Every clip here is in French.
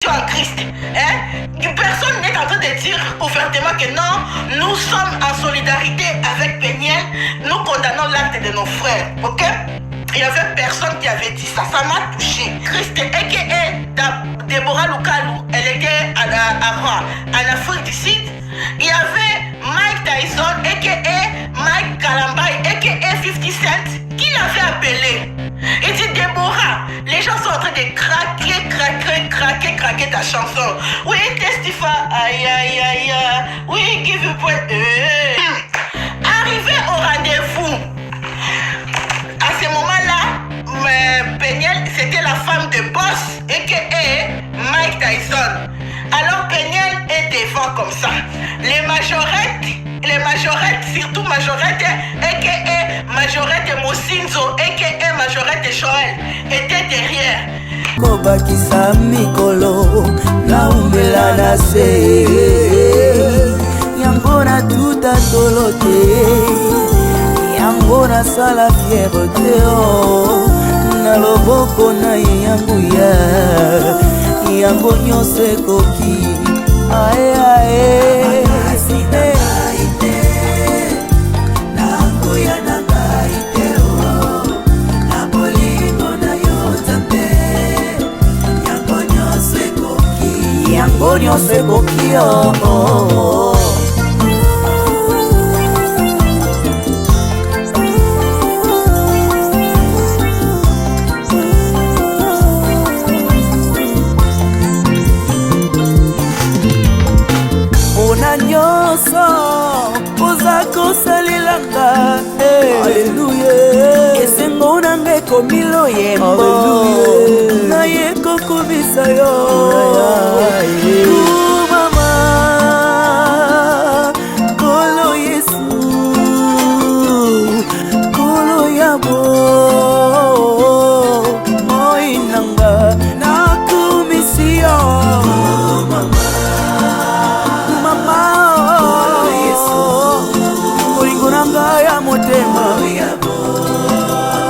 en Christ. Hein? Personne n'est en train de dire ouvertement que non, nous sommes en solidarité avec Péniel, nous condamnons l'acte de nos frères. Ok? Il n'y avait personne qui avait dit ça. Ça m'a touché. Christ, a.k.a. Deborah Lukalu, elle était en Afrique du Sud. Il y avait Mike Tyson, a.k.a. Mike Kalambay, a.k.a. 50 Cent, qui l'avait appelé. Il dit Deborah, les gens sont en train de craquer ta chanson. Oui, testify, aïe aïe aïe, oui, give you point. Arrivé au rendez-vous, à ce moment-là, Péniel, c'était la femme de boss, a.k.a. Mike Tyson. Alors Péniel est devant comme ça. Les majorettes, surtout Majorette, a.k.a. Majorette Mosinzo, a.k.a. Majorette Joël, étaient derrière. Kobakisa mikolo na umela na se yango na tuta tolote yango na sala fierté na loboko na yangu yango nyonso ekoki ae ae Bonio se coquio Ona nyoso Oza kosalilanga Alleluia Esengo nange komilo yembo Na yeko kubisa yo Mama Kolo Yesu Kolo Yabo Moinanga Nakumisio Mama Kolo Yesu Moingunanga ya motema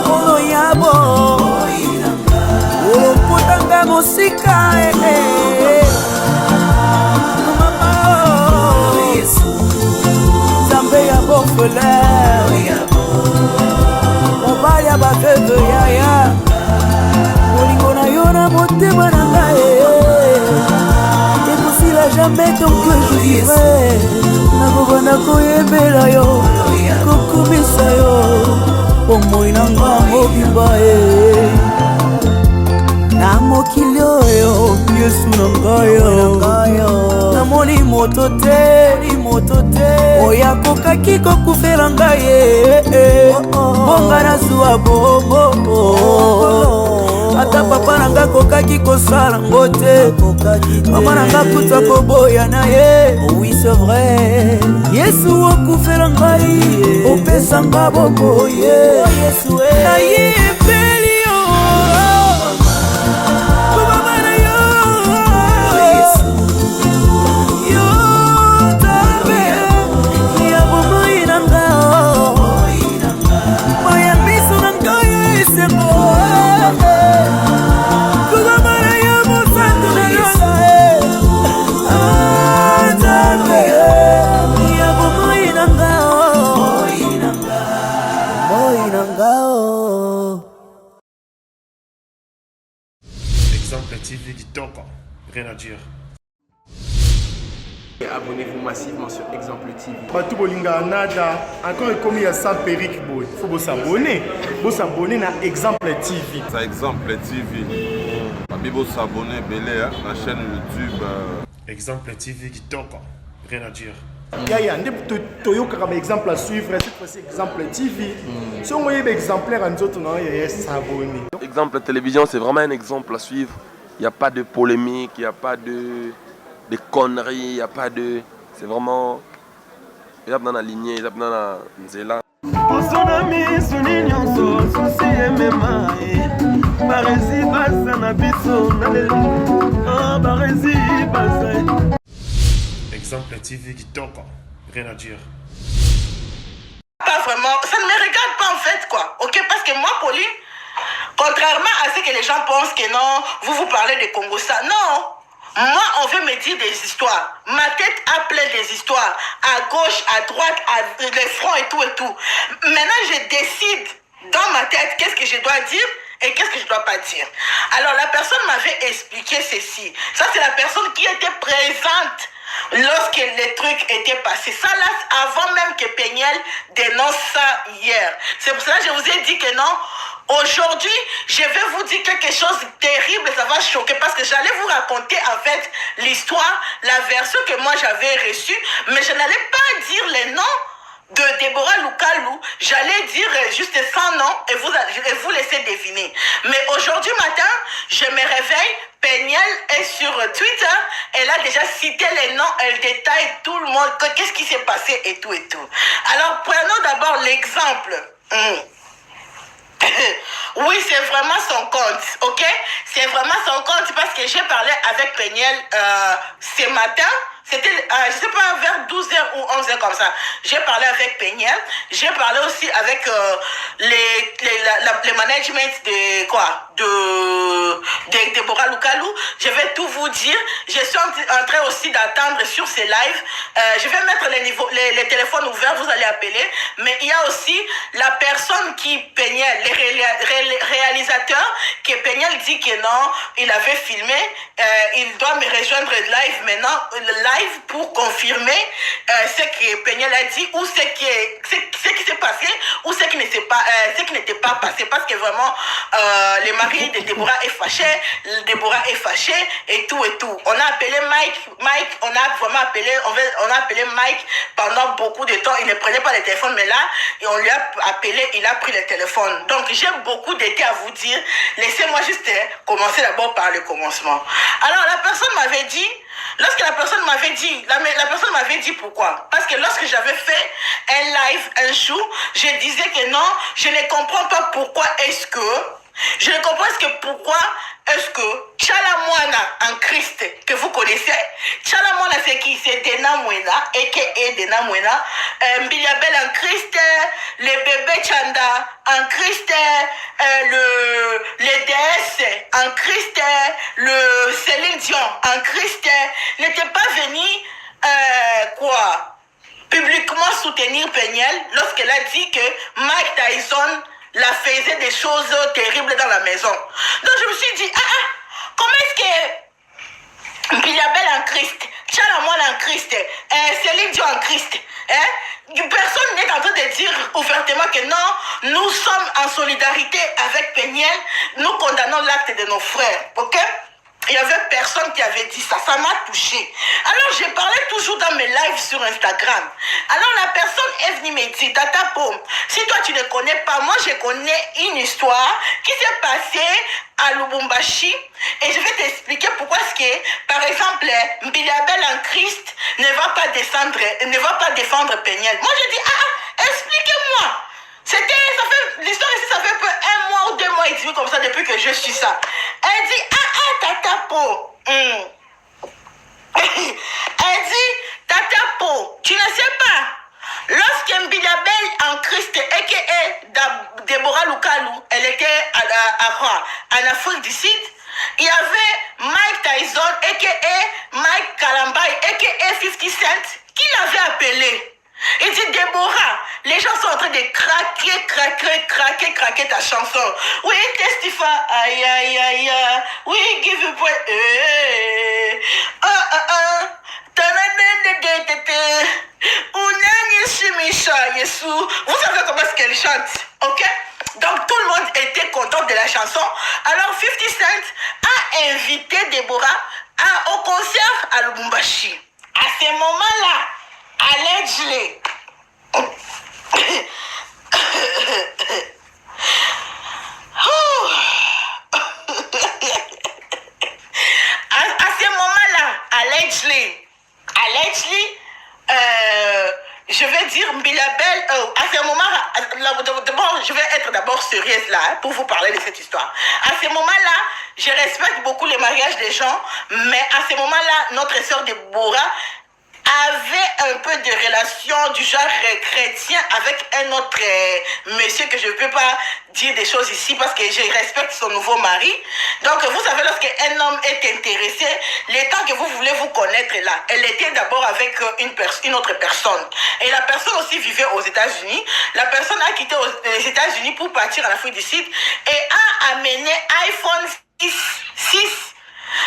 Kolo Yabo Oloputanga musika Mobali abakeke yaya Molingo na yo na motema na ngai Ekosila jamais tant que je vivrai Nakobanda koyembela yo Kokumisa yo Omoi na nga mobimba Na mokili oyo Yesu na ngai namoni moto te oya kokaki kokufela ngai bonga nazwa bobo ata papa nanga kokaki kosala ngo te mama nanga kuta koboya na ye oui c'est vrai Yesu okufela ngai opesa nga bobo Yesu nayebeli yo Exemple TV qui toque, rien à dire. Abonnez-vous massivement sur Exemple TV. Batou Bolinga Nada, encore comme il y a ça Peric Boy. Il faut vous s'abonner. Vous s'abonner à Exemple TV. C'est Exemple TV. Vous s'abonner belé à la chaîne YouTube. Exemple TV qui toque, rien à dire. Il y a un exemple à suivre, cette fois-ci Exemple TV. Si on voit un exemplaire en autres, il y a s'abonner. Exemple télévision, c'est vraiment un exemple à suivre. Il n'y a pas de polémique, il n'y a pas de conneries, il n'y a pas de... C'est vraiment... Il y a dans la lignée, il y a dans la nzela. Exemple TV qui toque, rien à dire. Pas vraiment, ça ne me regarde pas en fait quoi, ok? Parce que moi, Pauline, contrairement à ce que les gens pensent que non, vous parlez de Congo ça, non. fait me dire des histoires. Ma tête a plein des histoires. À gauche, à droite, les fronts et tout et tout. Maintenant, je décide dans ma tête qu'est-ce que je dois dire et qu'est-ce que je ne dois pas dire. Alors, la personne m'avait expliqué ceci. Ça, c'est la personne qui était présente lorsque les trucs étaient passés. Ça, là, avant même que Péniel dénonce ça hier. C'est pour cela que je vous ai dit que non. Aujourd'hui, je vais vous dire quelque chose de terrible, ça va choquer parce que j'allais vous raconter en fait l'histoire, la version que moi j'avais reçue, mais je n'allais pas dire les noms de Deborah Lukalou, j'allais dire juste 100 noms et vous laisser deviner. Mais aujourd'hui matin, je me réveille, Péniel est sur Twitter, elle a déjà cité les noms, elle détaille tout le monde, qu'est-ce qui s'est passé et tout et tout. Alors prenons d'abord l'exemple. Oui, c'est vraiment son compte, ok? C'est vraiment son compte parce que j'ai parlé avec Péniel ce matin. C'était, je sais pas, vers 12h ou 11h comme ça. J'ai parlé avec Péniel. J'ai parlé aussi avec le management de quoi? De Deborah Lukalou. Je vais tout vous dire. Je suis en train aussi d'attendre sur ces lives. Je vais mettre les téléphones ouverts, vous allez appeler. Mais il y a aussi la personne qui Péniel, les réalisateurs, que Péniel dit que non, il avait filmé. Il doit me rejoindre live maintenant. Live pour confirmer ce que Péniel a dit ou ce qui s'est passé ou ce qui n'était pas passé parce que vraiment le mari de Deborah est fâché, Deborah est fâchée et tout et tout. On a appelé Mike, on a vraiment appelé, on a appelé Mike pendant beaucoup de temps, il ne prenait pas le téléphone mais là on lui a appelé, il a pris le téléphone. Donc j'ai beaucoup d'été à vous dire, laissez-moi juste commencer d'abord par le commencement. Alors la personne m'avait dit, lorsque la personne m'avait dit pourquoi. Parce que lorsque j'avais fait un live un jour, je disais que non, je ne comprends pas pourquoi est-ce que Tchalamouana en Christ, que vous connaissez, Tchalamouana c'est qui? C'est Dena Mouena, a.k.a. Dena Mouena, Mbiliabel en Christ, le bébé Chanda en Christ, le DS en Christ, le Céline Dion en Christ, n'était pas venu, publiquement soutenir Péniel lorsqu'elle a dit que Mike Tyson la faisait des choses terribles dans la maison. Donc je me suis dit, comment est-ce que Mbiliabel en Christ, Tchalamouane en Christ, Céline Dion en Christ, personne n'est en train de dire ouvertement que non, nous sommes en solidarité avec Péniel, nous condamnons l'acte de nos frères, ok? Il n'y avait personne qui avait dit ça, ça m'a touché. Alors je parlais toujours dans mes lives sur Instagram. Alors la personne est venue me dire, Tata Pom, si toi tu ne connais pas, moi je connais une histoire qui s'est passée à Lubumbashi et je vais t'expliquer pourquoi est-ce que, par exemple, Mbiliabel en Christ ne va pas défendre Péniel. Moi je dis, expliquez-moi. L'histoire ici, ça fait peu 1 mois ou 2 mois et demi comme ça depuis que je suis ça. Elle dit, Tata Po. Elle dit, Tata Po, tu ne sais pas. Lorsque Mbiliabel en Christ, a.k.a. Deborah Lukalou, elle était en Afrique du Sud, il y avait Mike Tyson, a.k.a. Mike Kalambay, a.k.a. 50 Cent, qui l'avait appelé. Il dit, Déborah, les gens sont en train de craquer ta chanson. Oui, testify, aïe, aïe, aïe, oui, give a point, vous savez comment est-ce qu'elle chante, ok? Donc tout le monde était content de la chanson. Alors 50 Cent a invité Deborah au concert à Lubumbashi. À ce moment-là, allegedly, à ce moment-là, allegedly, je vais dire Mbiliabel, à ce moment, je vais être d'abord sérieuse là, pour vous parler de cette histoire. À ce moment-là, je respecte beaucoup les mariages des gens, mais à ce moment-là, notre sœur Deborah avait un peu de relation du genre chrétien avec un autre monsieur que je ne peux pas dire des choses ici parce que je respecte son nouveau mari. Donc vous savez, lorsqu'un homme est intéressé, le temps que vous voulez vous connaître là, elle était d'abord avec une autre personne. Et la personne aussi vivait aux États-Unis. La personne a quitté les États-Unis pour partir en Afrique du Sud et a amené iPhone 6.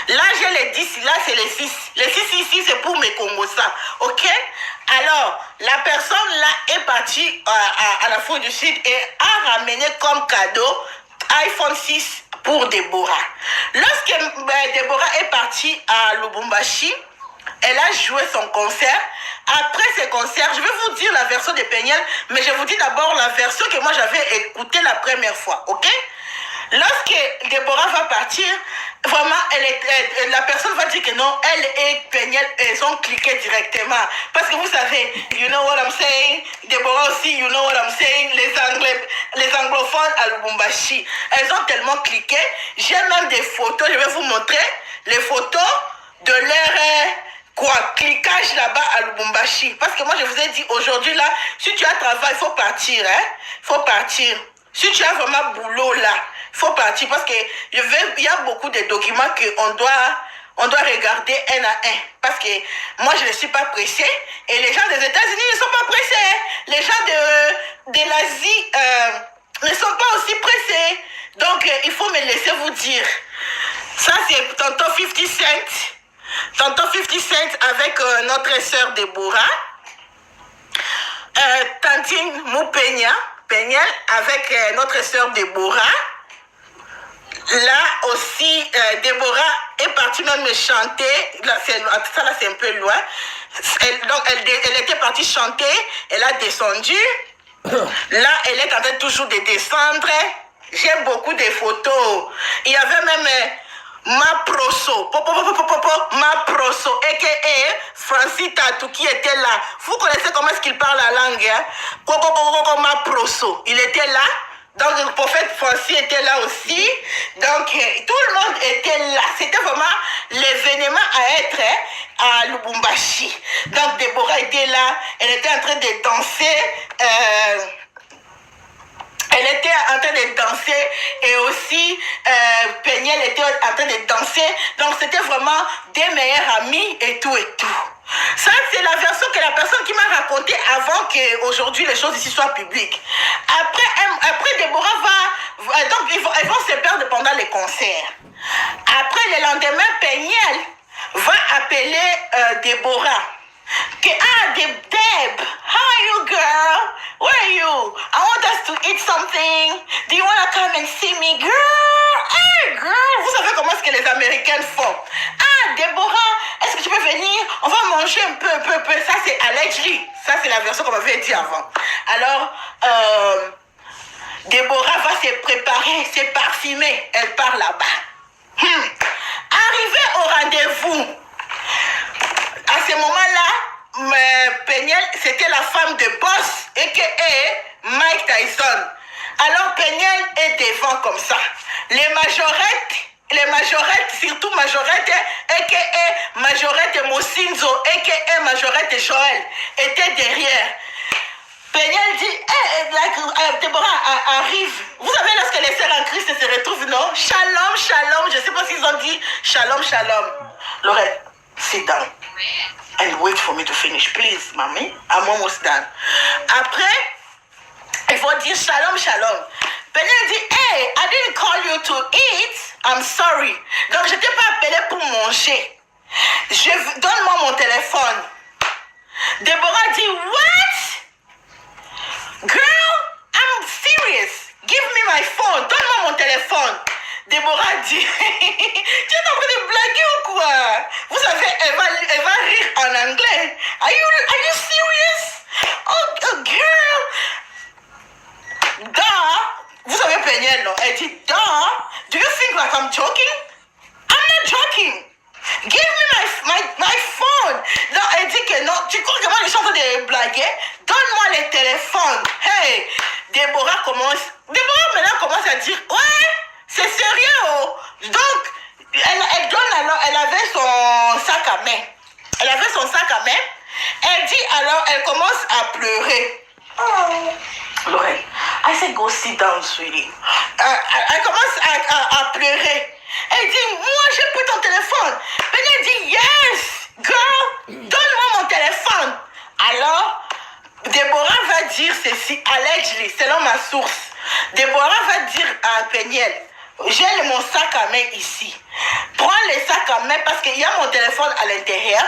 Là, j'ai les 10, là, c'est les 6. Les 6 ici, c'est pour mes Congosa. OK? Alors, la personne là est partie à l'Afrique du Sud et a ramené comme cadeau iPhone 6 pour Déborah. Lorsque Déborah est partie à Lubumbashi, elle a joué son concert. Après ce concert, je vais vous dire la version de Peniel, mais je vous dis d'abord la version que moi j'avais écoutée la première fois. OK? Lorsque Déborah va partir, vraiment, la personne va dire que non, elle et Peniel, elles ont cliqué directement. Parce que vous savez, you know what I'm saying? Déborah aussi, you know what I'm saying? Les anglophones à Lubumbashi, elles ont tellement cliqué. J'ai même des photos, je vais vous montrer les photos de leur cliquage là-bas à Lubumbashi. Parce que moi, je vous ai dit, aujourd'hui là, si tu as travail, il faut partir, hein? Il faut partir. Si tu as vraiment boulot là, il faut partir parce que il y a beaucoup de documents qu'on doit regarder un à un. Parce que moi, je ne suis pas pressée et les gens des États-Unis ne sont pas pressés. Hein. Les gens de l'Asie ne sont pas aussi pressés. Donc, il faut me laisser vous dire. Ça, c'est tonton 50 Cent. Tonton 50 Cent avec notre sœur Déborah. Tantine Moupenia. Peniel avec notre sœur Déborah. Là aussi, Déborah est partie même chanter. Là, ça là, c'est un peu loin. Elle était partie chanter. Elle a descendu. Là, elle est en train toujours de descendre. J'ai beaucoup de photos. Il y avait même Ma Proso, a.k.a. Francis Tatou qui était là. Vous connaissez comment est-ce qu'il parle la langue, hein? Ma Proso, il était là. Donc le prophète Francis était là aussi. Donc tout le monde était là. C'était vraiment l'événement à être à Lubumbashi. Donc Déborah était là. Elle était en train de danser. Elle était en train de danser et aussi Peniel était en train de danser. Donc c'était vraiment des meilleurs amis et tout et tout. Ça, c'est la version que la personne qui m'a raconté avant qu'aujourd'hui les choses ici soient publiques. Après Déborah va... Donc elles vont se perdre pendant les concerts. Après le lendemain, Peniel va appeler Déborah. Deb, how are you, girl? Where are you? I want us to eat something. Do you want to come and see me, girl? Hey, girl. Vous savez comment est-ce que les Américaines font? Ah, Déborah, est-ce que tu peux venir? On va manger un peu. Ça, c'est allegedly. Ça, c'est la version qu'on m'avait dit avant. Alors, Déborah va se préparer, se parfumer. Elle part là-bas. Arrivée au rendez-vous, à ce moment-là, Peniel, c'était la femme de Boss, a.k.a. Mike Tyson. Alors Peniel est devant comme ça. Les majorettes, surtout Majorette, a.k.a. Majorette Mosinzo, a.k.a. Majorette Joël, étaient derrière. Peniel dit, Déborah arrive. Vous savez, lorsque les sœurs en Christ se retrouvent, non? Shalom, shalom. Je ne sais pas s'ils ont dit shalom, shalom. Lorette, sit down. And wait for me to finish, please, mommy. I'm almost done. Après, il faut dire shalom, shalom. Peniel dit, hey, I didn't call you to eat. I'm sorry. Donc, je ne t'ai pas appelé pour manger. Donne-moi mon téléphone. Déborah dit, what? Girl, I'm serious. Give me my phone. Donne-moi mon téléphone. Déborah dit, tu es en train de blaguer ou quoi? Vous savez, elle va rire en anglais. Are you serious? Oh girl. Vous savez Peniel, non? Elle dit, do you think like I'm joking? I'm not joking. Give me my phone. Non, elle dit que non. Tu crois que moi je suis en train de blaguer? Donne-moi le téléphone. Hey, Déborah maintenant commence à dire, ouais, c'est sérieux. Oh. Donc, elle avait son sac à main. Elle avait son sac à main. Elle dit alors, elle commence à pleurer. Oh, Lorraine, I said go sit down, sweetie. Elle commence à pleurer. Elle dit, moi j'ai pris ton téléphone. Elle dit, yes, girl, donne-moi mon téléphone. Alors, Déborah va dire ceci, allegedly, selon ma source. Déborah va dire à Peniel, j'ai mon sac à main ici. Prends le sac à main parce qu'il y a mon téléphone à l'intérieur.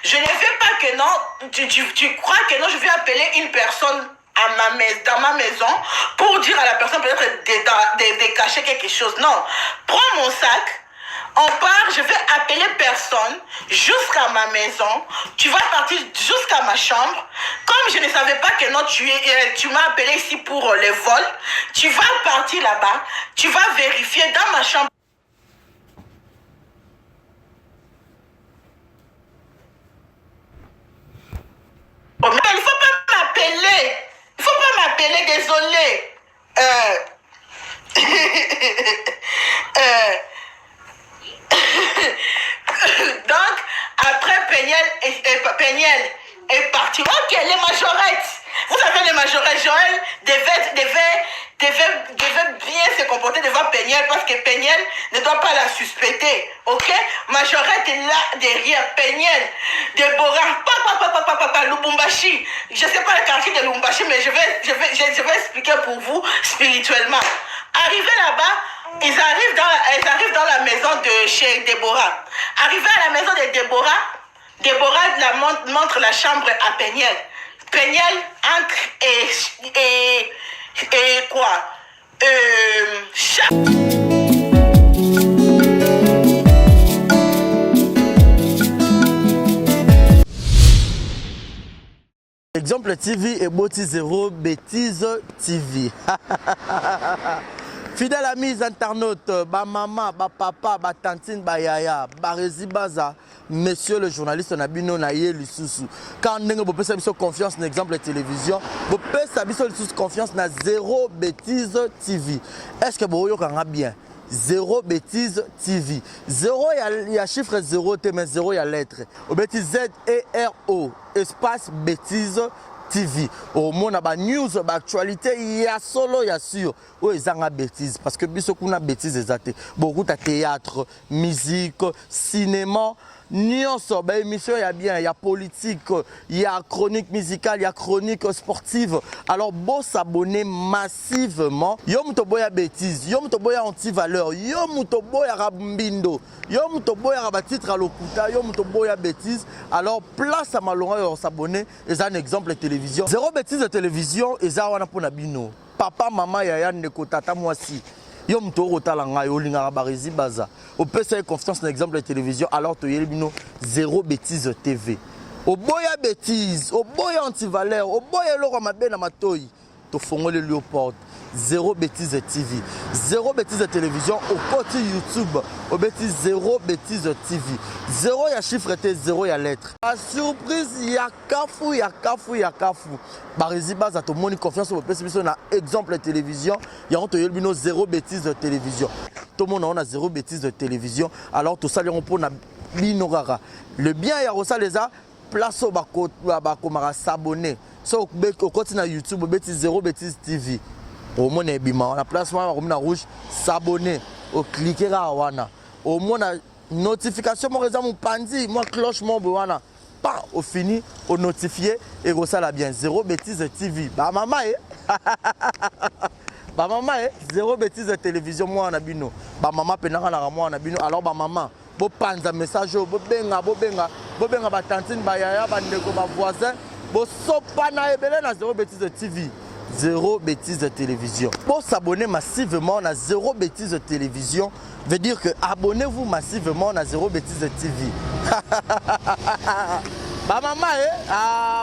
Je ne veux pas que non, tu crois que non, je vais appeler une personne dans ma maison pour dire à la personne peut-être de cacher quelque chose. Non, prends mon sac. On part, je vais appeler personne jusqu'à ma maison. Tu vas partir jusqu'à ma chambre. Comme je ne savais pas que non, tu m'as appelé ici pour les vols, tu vas partir là-bas. Tu vas vérifier dans ma chambre. Oh, mais il ne faut pas m'appeler. Il ne faut pas m'appeler, désolé. Donc, après Peniel est parti. Ok, les majorettes. Vous savez, les majorettes, Joël devait bien se comporter devant Peniel parce que Peniel ne doit pas la suspecter. Ok? Majorette est là derrière. Peniel, Déborah, papa, Lubumbashi. Je ne sais pas le quartier de Lubumbashi, mais je vais expliquer pour vous spirituellement. Arrivé là-bas, ils arrivent dans la maison de chez Déborah. Arrivé à la maison de Déborah montre la chambre à Peniel. Peniel entre et quoi? Exemple TV et Boti Zéro Bêtise TV. Fidèle amis internautes, ba maman, ba papa, ba tantine, ba yaya, ba rési baza, monsieur le journaliste Nabino Naye Lisusu. Quand vous pouvez savoir confiance dans l'exemple de télévision, vous pouvez savoir confiance dans Zéro Bêtise TV. Est-ce que vous avez bien? Zéro Bêtise TV. Zéro, il y a chiffre 0, mais 0, il y a lettre. Au bêtise Z-E-R-O, espace Bêtise TV. Au monde, il y a news, il y a actualité, il y a solo, il y a sûr. Oui, il y a bêtise. Parce que beaucoup de bêtises, beaucoup de théâtre, musique, cinéma. Nyonso, ben émission il y a bien, il y a politique, il y a chronique musicale, il y a chronique sportive. Alors bon s'abonner massivement. Yo mutoboya bêtise, yo mutoboya anti-valeur, yo mutoboya rabimbindo, yo mutoboya rabatitre à l'okuta, yo mutoboya bêtise. Alors place à malonga s'abonner, et ça un exemple de télévision. Zéro bêtise de télévision, et ça wana pona bino. Papa, maman, yaya, neko, tata, moi si. Yo mto talanga yo linga barezi baza. Au PC confiance dans l'exemple de télévision alors to yelbino Zéro Bêtise TV. Au boya bêtise, au boya anti-valeur, au boya loro mabe na matoi. To fongole lui porte. Zéro Bêtise TV. Zéro Bêtise de télévision au côté YouTube. Au bêtise Zéro Bêtise TV. Zéro y a chiffre et zéro y a lettre. La surprise y a kafou, y a kafou, y a kafou. Barezi baza to moni confiance au PC na exemple de télévision. Y a on to yelbino Zéro Bêtise de télévision. Tout le monde on a Zéro Bêtise de télévision. Alors tout ça on pour na binorara. Le bien y a ça les a place au bako mara s'abonner. So au côté na YouTube au bêtise Zéro Bêtise TV. Au moins on a place on rouge s'abonner au cliquer là wana au moins notification mon réseau mon pandi moi cloche mon wana pas au fini au notifier et ça la bien Zéro Bêtise TV ba maman ba maman Zéro Bêtise télévision moi on a bino ba maman penaka na moi on a bino alors ba maman bo panza message bo benga ba tantine ba yaya ba ndeko ba voisin bo sopa na ebele na Zéro Bêtise TV. Zéro Bêtise de télévision. Pour s'abonner massivement à Zéro Bêtise de télévision, veut dire que abonnez-vous massivement à Zéro Bêtise de TV. Bah maman,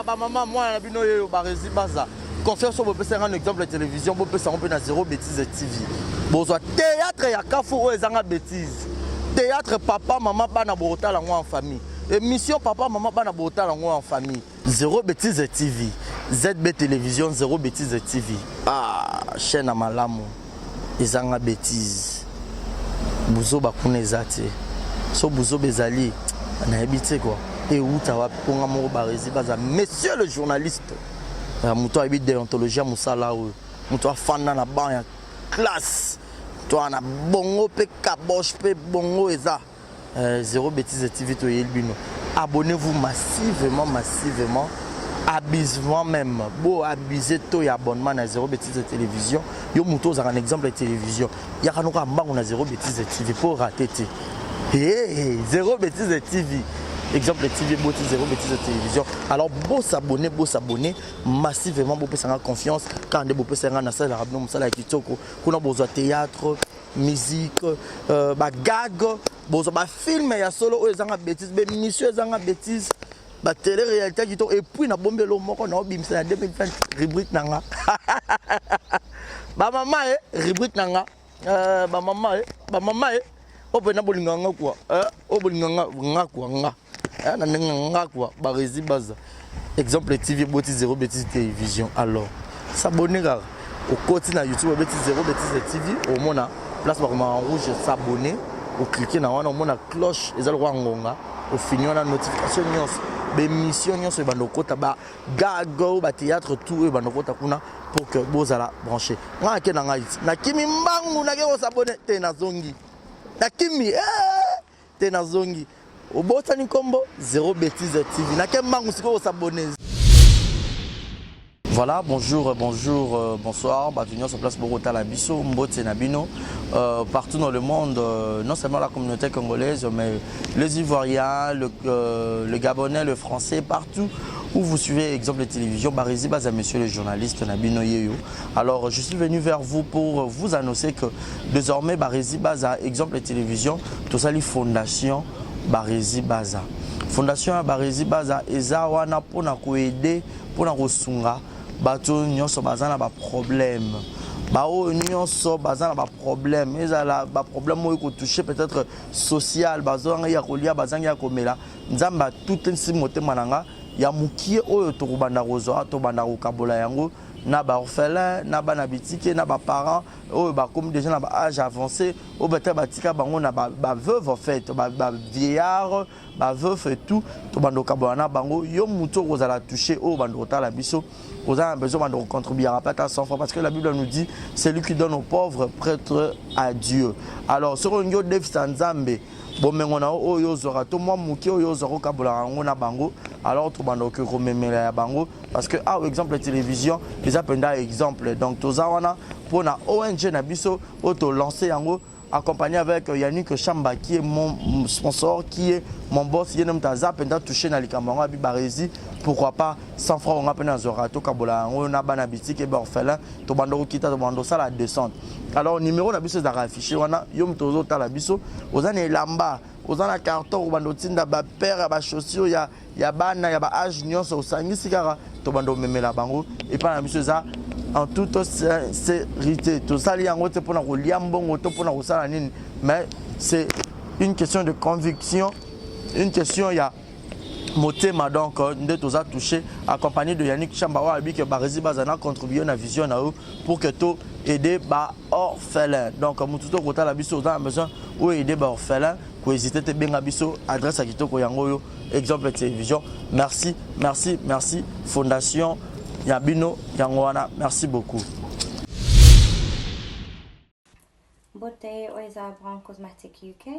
bah maman, moi, on a vu nos barezi baza. Confiance sur vous pouvez faire un exemple de télévision, vous pouvez s'arrêter à Zéro Bêtise de TV. Bon, théâtre, il y a Kafou, il y a bêtise. Théâtre, papa, maman, bana borota la en famille. Émission, papa, maman, bana borota la en famille. Zéro Bêtise de TV. ZB Télévision, Zéro Bêtise TV. Ah, chaîne à malamu. Ezanga bêtise. Bouzo bakune zate. So bouzo bezali. On a habité quoi. Et où tu vas pour un Barési Baza, monsieur le journaliste, tu as eu déontologie à Moussala, tu as fan dans la banque, classe, tu as un bongo, pe kabosh, pe bongo, et ça. Zéro bêtise TV, tu es le abonnez-vous massivement, abusement même. Bon, abuser tout et abonnement à Zéro bêtise de télévision. Yo mouto a un exemple de télévision. Il y a un Zéro bêtise de TV pour rater. Zéro bêtise de TV. Exemple de TV, Zéro bêtise de télévision. Alors, beau s'abonner massivement, beau faire confiance. Quand on peut faire un salle, on a besoin de théâtre, musique, gag, film, il y a solo, il y a des bêtises, des émissions, il y a des bêtises. La télé-réalité qui et puis na bombe lo moko na obimisa na 2020 rubrique nanga ba mama rubrique nanga ba mama o pena bolinganga kwa o bolinganga ngakwa nga na nga kwa Barési Baza exemple TV boti Zéro bêtise télévision. Alors s'abonner car au côté na YouTube bêtise Zéro bêtise TV au mona place par en rouge s'abonner ou cliquer na wana au mona cloche ezalo kwa ngonga au finir la notification nyonso bémission nyonso bandokota ba gago ba théâtre tout e bandokota kuna pour que bozala branché nga ke na ngai na kimi mbangu na ke s'abonner te na zongi na kimi te na zongi obota ni kombo Zéro bêtise TV na ke mbangu siko s'abonner. Voilà, bonjour, bonsoir, bienvenue sur place Bogota la Bisso, Mbote Nabino, partout dans le monde, non seulement la communauté congolaise, mais les Ivoiriens, le Gabonais, le Français, partout où vous suivez exemple de télévision, Barési Baza, monsieur le journaliste Nabino Yeyo. Alors, je suis venu vers vous pour vous annoncer que désormais Barési Baza, exemple de télévision, tout ça, les fondations Barési Baza. Fondation Barési Baza, eza wana pona koede, pona kosunga. Bato nyonso bazana ba problème bao nyonso bazana ba problème ezala ba problème moyo ko toucher peut-être social bazanga ya kolia bazanga ya komela nzamba tout nsi motema nanga ya mukie oyo to kubanda kozo to banda ko kabola yango na ba orphelin na ba na bitike na ba parents oyo ba comme déjà na ba âge avancé o beta batika bango na ba veuve en fait ba vieillard ba veuve et tout to banda ko kabola na bango yo muto kozala toucher o banda ko tala biso. Vous avez besoin de contribuer à pas à 100 francs parce que la Bible nous dit c'est lui qui donne aux pauvres prêtre à Dieu. Alors sur une autre Sanzambe bon mais on a oyo zora to moi muki oyo zoro kabola ngona bango alors to bando que rememela ya bango parce que exemple la télévision les appenda exemple donc tozawana pour na ONG na biso auto lancer yango accompagné avec Yannick Chamba qui est mon sponsor, qui est mon boss, qui est Taza, pendant touché dans les camarades à Barési, pourquoi pas 100 francs on a peine à Zorato, Kabola, on a banabiti, qui est orphelin, Tobando Kita, Tobando ça la descente. Alors, numéro la biso d'affiché, on a Yom Tozo Talabiso, aux années Lamba, aux années carton, au bando Tinda, père, à chaussure, il y a Bana, il y a Age, Nyon, au Sangi, Sigara, Tobando Memela Bango, et pas la biso ça. En toute sincérité, tout ça, mais c'est une question de conviction, une question, il y a motema donc de tous a touché accompagné de Yannick Chamba abi que Barési Bazana contribué à la vision pour que tout aider ba orphelin donc mututo kota la biso dans besoin ou aider ba orphelin ko hésiter te benga biso adresse à kitoko yango exemple télévision. Merci fondation Yabino Yangwana, merci beaucoup. Bote oiza Brand Cosmetic UK,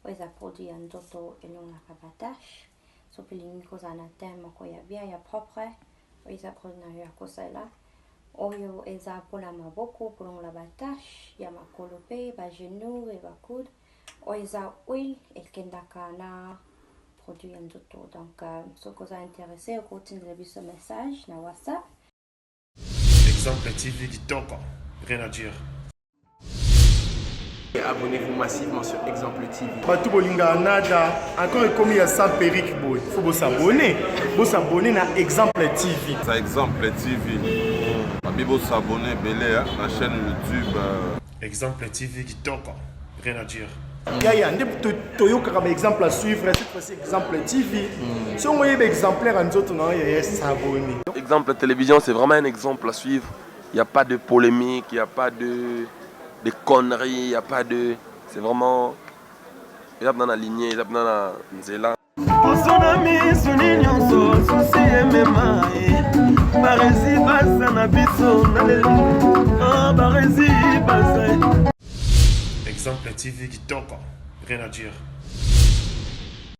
oiza produit en toto elong la kabatash. So pilingi kozana tema ko ya bien ya propre, oiza produit ya kosela. Oyo eza pola maboko pour la batash, ya makolope, ba genou et ba coude. Oiza oil el kendaka na produit en toto. Donc so koza intéressé au continue de ce message na WhatsApp. Exemple TV Kitoko, rien à dire. Et abonnez-vous massivement sur Exemple TV. Batou bolinga nada, encore comme il y a ça Peric boy, faut vous s'abonner. Vous s'abonner à Exemple TV. C'est Exemple TV. Bibo s'abonner belé la chaîne YouTube. Exemple TV Kitoko, rien à dire. Il y a un exemple à suivre, cette fois-ci Exemple TV. Si on voit exemplaire en autres, il y a s'abonner. Exemple télévision, c'est vraiment un exemple à suivre. Il n'y a pas de polémique, il n'y a pas de conneries, il n'y a pas de... C'est vraiment... eza mpena na lignée eza mpena na nzela osona misuni nyonso susi emema barezi baza na biso na lelo barezi baza Exemple TV kitoko, rien à dire.